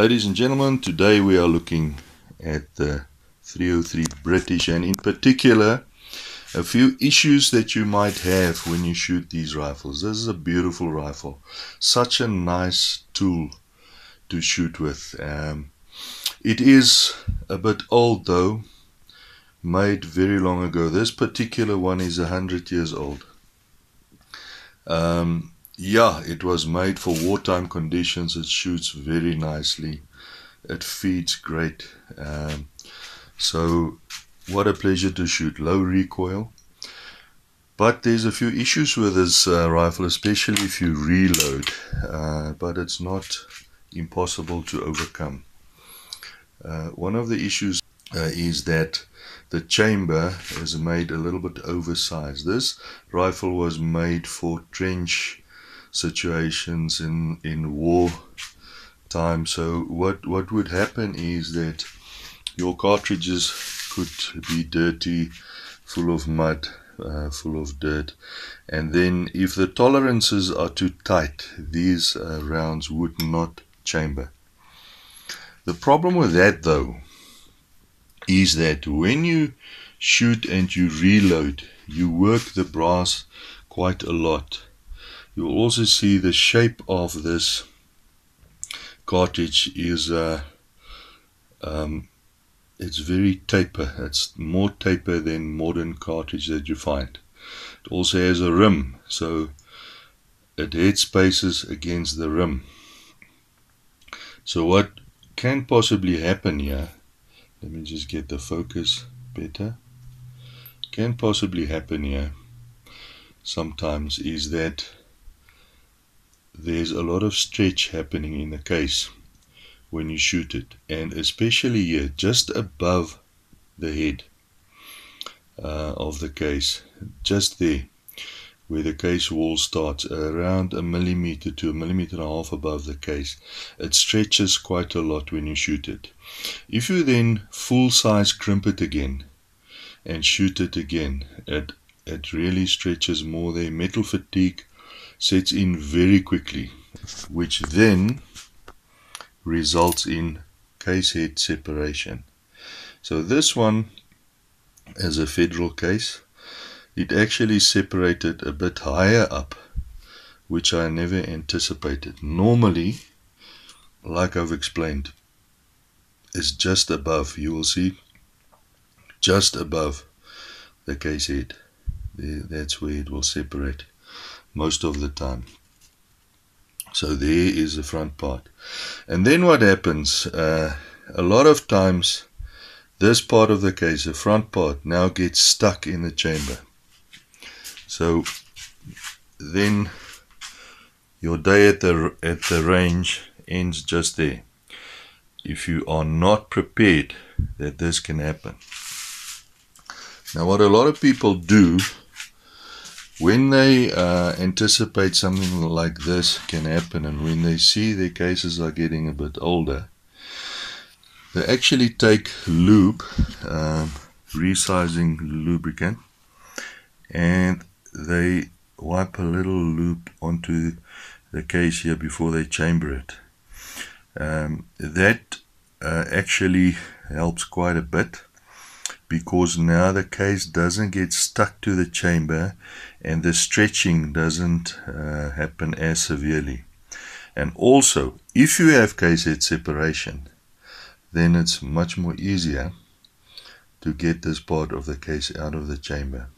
Ladies and gentlemen, today we are looking at the 303 British, and in particular a few issues that you might have when you shoot these rifles. This is a beautiful rifle, such a nice tool to shoot with. It is a bit old though, made very long ago. This particular one is 100 years old. Yeah, it was made for wartime conditions. It shoots very nicely. It feeds great. So what a pleasure to shoot. Low recoil. But there's a few issues with this rifle, especially if you reload. But it's not impossible to overcome. One of the issues is that the chamber is made a little bit oversized. This rifle was made for trench situations in war time. So what would happen is that your cartridges could be dirty, full of mud, full of dirt, and then if the tolerances are too tight, these rounds would not chamber. The problem with that though is that when you shoot and you reload, you work the brass quite a lot. You'll also see the shape of this cartridge is it's very taper. It's more taper than modern cartridge that you find. It also has a rim, so it head spaces against the rim. So what can possibly happen here, let me just get the focus better, can possibly happen here sometimes is that there's a lot of stretch happening in the case when you shoot it, and especially here just above the head of the case, just there where the case wall starts, around 1 millimeter to 1.5 millimeters above the case. It stretches quite a lot when you shoot it. If you then full size crimp it again and shoot it again, it really stretches more there. Metal fatigue sets in very quickly, which then results in case head separation. So this one is a federal case. It actually separated a bit higher up, which I never anticipated. Normally, like I've explained, is just above. You will see just above the case head. That's where it will separate most of the time. So there is the front part. And then what happens, a lot of times this part of the case, the front part, now gets stuck in the chamber. So then your day at the range ends just there, if you are not prepared that this can happen. Now what a lot of people do when they anticipate something like this can happen, and when they see their cases are getting a bit older, they actually take lube, resizing lubricant, and they wipe a little lube onto the case here before they chamber it. That actually helps quite a bit, because now the case doesn't get stuck to the chamber and the stretching doesn't happen as severely. And also, if you have case head separation, then it's much more easier to get this part of the case out of the chamber.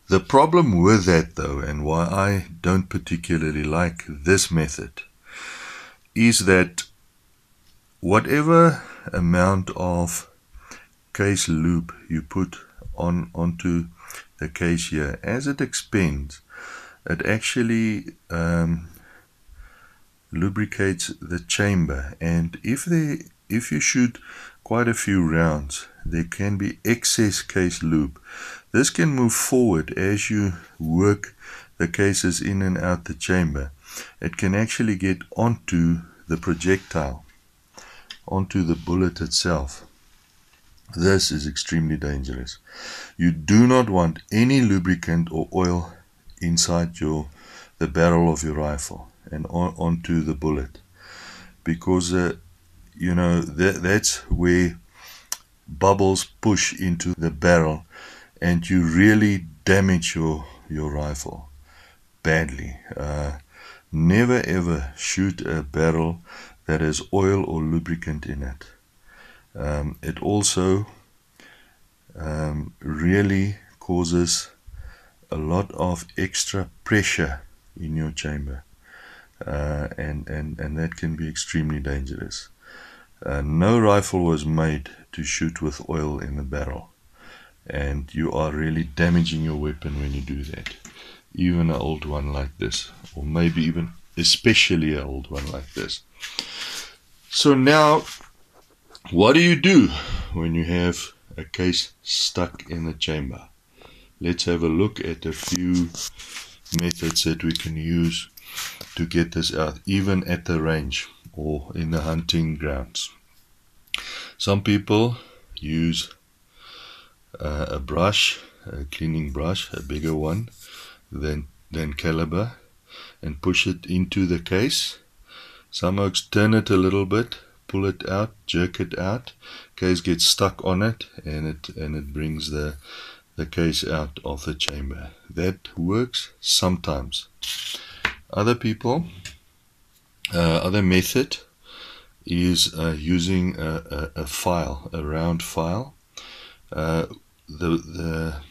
The problem with that though, and why I don't particularly like this method, is that whatever amount of case lube you put onto the case here, as it expands, it actually lubricates the chamber, and if you shoot quite a few rounds, there can be excess case lube. This can move forward as you work the cases in and out the chamber. It can actually get onto the projectile, onto the bullet itself. This is extremely dangerous. You do not want any lubricant or oil inside the barrel of your rifle and onto the bullet, because you know, that's where bubbles push into the barrel and you really damage your rifle badly. Never ever shoot a barrel that has oil or lubricant in it. It also really causes a lot of extra pressure in your chamber, and that can be extremely dangerous. No rifle was made to shoot with oil in the barrel, and you are really damaging your weapon when you do that. Even an old one like this, or maybe even especially an old one like this. So now, what do you do when you have a case stuck in the chamber? Let's have a look at a few methods that we can use to get this out, even at the range or in the hunting grounds. Some people use a brush, a cleaning brush, a bigger one than caliber, and push it into the case. Some oaks turn it a little bit, pull it out, jerk it out, case gets stuck on it, and it brings the case out of the chamber. That works sometimes. Other people, other method is using a file, a round file. The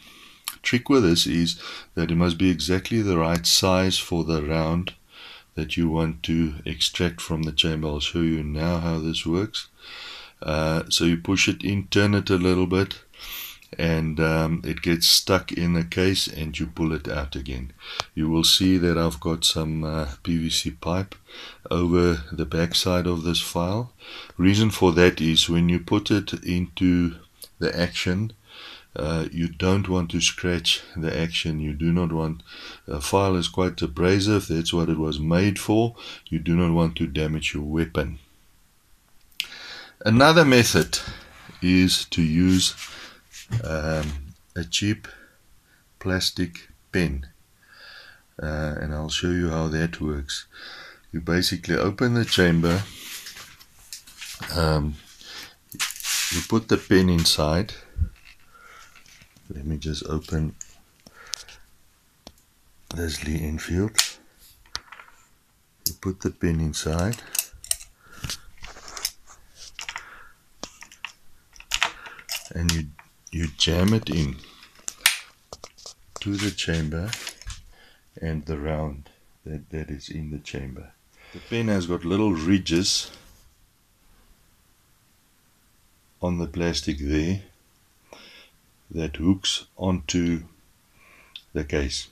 trick with this is that it must be exactly the right size for the round that you want to extract from the chamber. I'll show you now how this works. So you push it in, turn it a little bit, and it gets stuck in the case, and you pull it out again. You will see that I've got some PVC pipe over the back side of this file. Reason for that is when you put it into the action, you don't want to scratch the action. You do not want, a file is quite abrasive, that's what it was made for. You do not want to damage your weapon. Another method is to use a cheap plastic pen, and I'll show you how that works. You basically open the chamber, you put the pen inside. Let me just open this Lee Enfield. You put the pen inside, and you jam it in to the chamber and the round that is in the chamber. The pen has got little ridges on the plastic there that hooks onto the case.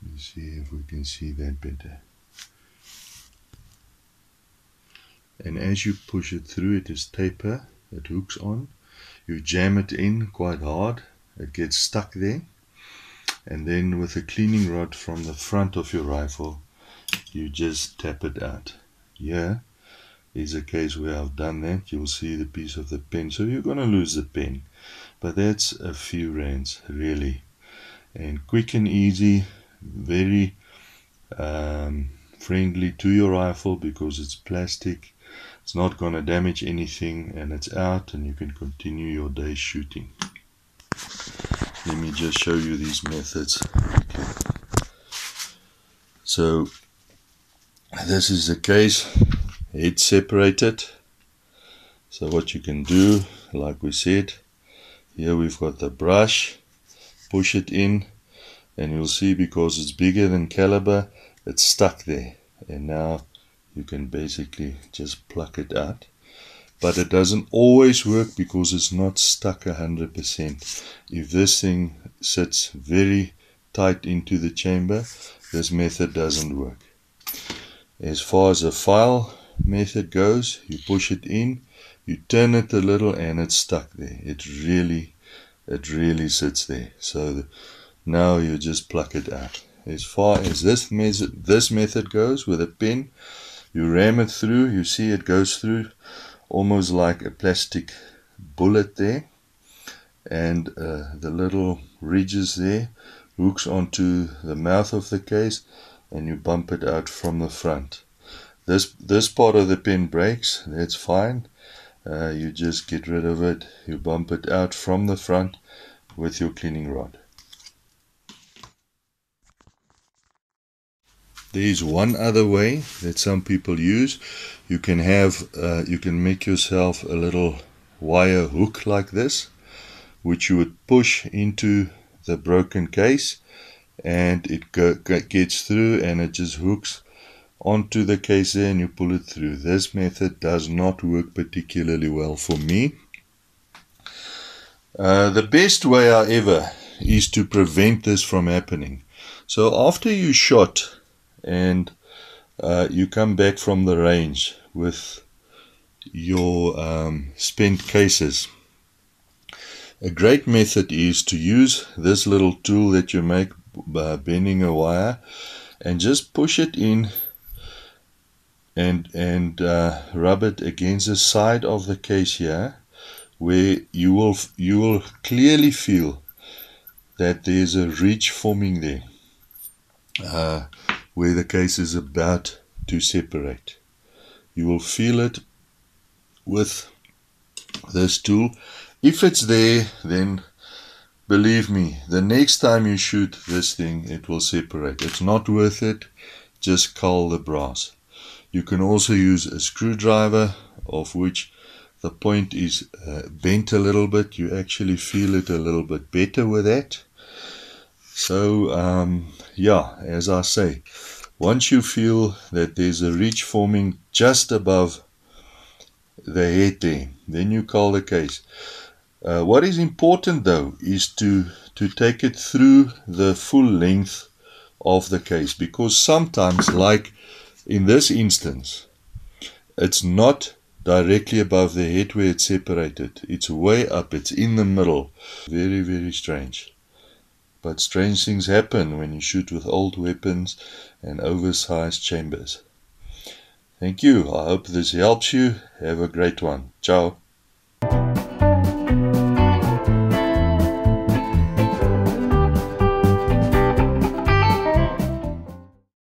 Let me see if we can see that better. And as you push it through, it is taper that hooks on. You jam it in quite hard, it gets stuck there, and then with a cleaning rod from the front of your rifle, you just tap it out. Here is a case where I've done that. You'll see the piece of the pen, so you're going to lose the pen, but that's a few rands really, and quick and easy, very friendly to your rifle because it's plastic. It's not going to damage anything, and it's out, and you can continue your day shooting. Let me just show you these methods. So this is the case, head separated. So what you can do, like we said, here we've got the brush, push it in, and you'll see because it's bigger than caliber, it's stuck there, and now you can basically just pluck it out. But it doesn't always work because it's not stuck 100%. If this thing sits very tight into the chamber, this method doesn't work. As far as the file method goes, you push it in, you turn it a little, and it's stuck there. It really sits there. So now you just pluck it out. As far as this method goes with a pen, you ram it through, you see it goes through almost like a plastic bullet there, and the little ridges there hooks onto the mouth of the case, and you bump it out from the front. this part of the pen breaks, that's fine. You just get rid of it. You bump it out from the front with your cleaning rod. There is one other way that some people use. You can make yourself a little wire hook like this, which you would push into the broken case, and it gets through, and it just hooks onto the case there, and you pull it through. This method does not work particularly well for me. The best way, however, is to prevent this from happening. So after you shot and you come back from the range with your spent cases, a great method is to use this little tool that you make by bending a wire, and just push it in and rub it against the side of the case here, where you will clearly feel that there's a ridge forming there, where the case is about to separate. You will feel it with this tool. If it's there, then believe me, the next time you shoot this thing, it will separate. It's not worth it. Just cull the brass. You can also use a screwdriver, of which the point is bent a little bit. You actually feel it a little bit better with that. So yeah, as I say, once you feel that there's a ridge forming just above the head there, then you cull the case. What is important though is to take it through the full length of the case, because sometimes, like in this instance, it's not directly above the head where it's separated. It's way up, it's in the middle. Very, very strange. But strange things happen when you shoot with old weapons and oversized chambers. Thank you. I hope this helps you. Have a great one. Ciao.